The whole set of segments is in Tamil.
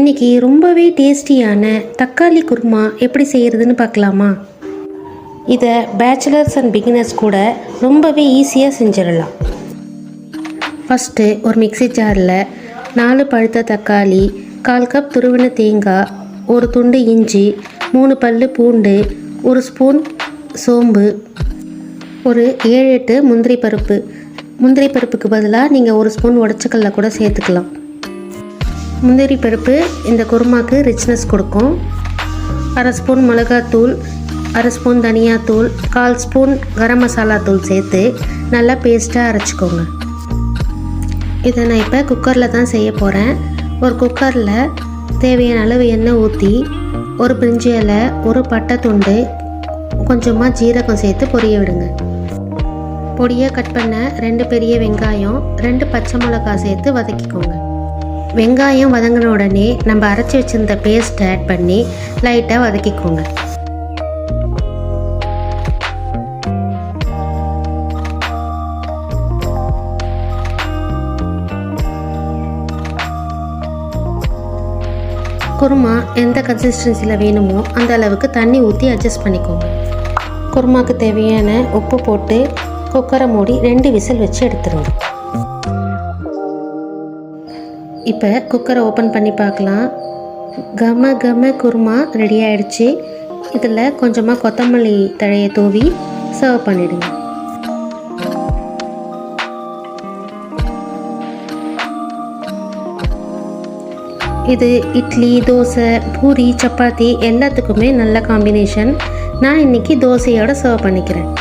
இன்றைக்கி ரொம்பவே டேஸ்டியான தக்காளி குருமா எப்படி செய்கிறதுன்னு பார்க்கலாமா? இதை பேச்சுலர்ஸ் அண்ட் பிகினர்ஸ் கூட ரொம்பவே ஈஸியாக செஞ்சிடலாம். ஃபஸ்ட்டு ஒரு மிக்ஸி ஜாரில் 4 பழுத்த தக்காளி, 1/4 கப் துருவின தேங்காய், ஒரு துண்டு இஞ்சி, 3 பல்லு பூண்டு, 1 ஸ்பூன் சோம்பு, ஒரு 7-8 முந்திரி பருப்பு. முந்திரி பருப்புக்கு பதிலாக நீங்கள் 1 ஸ்பூன் உடச்சக்கல்ல கூட சேர்த்துக்கலாம். முந்திரி பருப்பு இந்த குருமாக்கு ரிச்னஸ் கொடுக்கும். 1/2 ஸ்பூன் மிளகாத்தூள், 1/2 ஸ்பூன் தனியாத்தூள், 1/4 ஸ்பூன் கரம் மசாலா தூள் சேர்த்து நல்லா பேஸ்ட்டாக அரைச்சிக்கோங்க. இதை நான் இப்போ குக்கரில் தான் செய்ய போகிறேன். ஒரு குக்கரில் தேவையான அளவு எண்ணெய் ஊற்றி, ஒரு பிரிஞ்சி இலை, ஒரு பட்டை துண்டு, கொஞ்சமாக ஜீரகம் சேர்த்து பொரிய விடுங்க. பொடியாக கட் பண்ண 2 பெரிய வெங்காயம், 2 பச்சை மிளகாய் சேர்த்து வதக்கிக்கோங்க. வெங்காயம் வதங்கின உடனே நம்ம அரைச்சி வச்சுருந்த பேஸ்ட் ஆட் பண்ணி லைட்டாக வதக்கிக்கோங்க. குருமா எந்த கன்சிஸ்டன்சியில் வேணுமோ அந்த அளவுக்கு தண்ணி ஊற்றி அட்ஜஸ்ட் பண்ணிக்கோங்க. குருமாவுக்கு தேவையான உப்பு போட்டு குக்கரை மூடி 2 விசில் வச்சு எடுத்துருங்க. இப்போ குக்கரை ஓப்பன் பண்ணி பார்க்கலாம். கம குருமா ரெடி ஆகிடுச்சு. இதில் கொஞ்சமாக கொத்தமல்லி தழையை தூவி சர்வ் பண்ணிவிடுங்க. இது இட்லி, தோசை, பூரி, சப்பாத்தி எல்லாத்துக்குமே நல்ல காம்பினேஷன். நான் இன்றைக்கி தோசையோடு சர்வ் பண்ணிக்கிறேன்.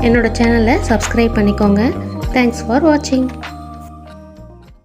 என்னோட சேனலை சப்ஸ்கிரைப் பண்ணிக்கோங்க. தேங்க்ஸ் ஃபார் வாட்சிங்.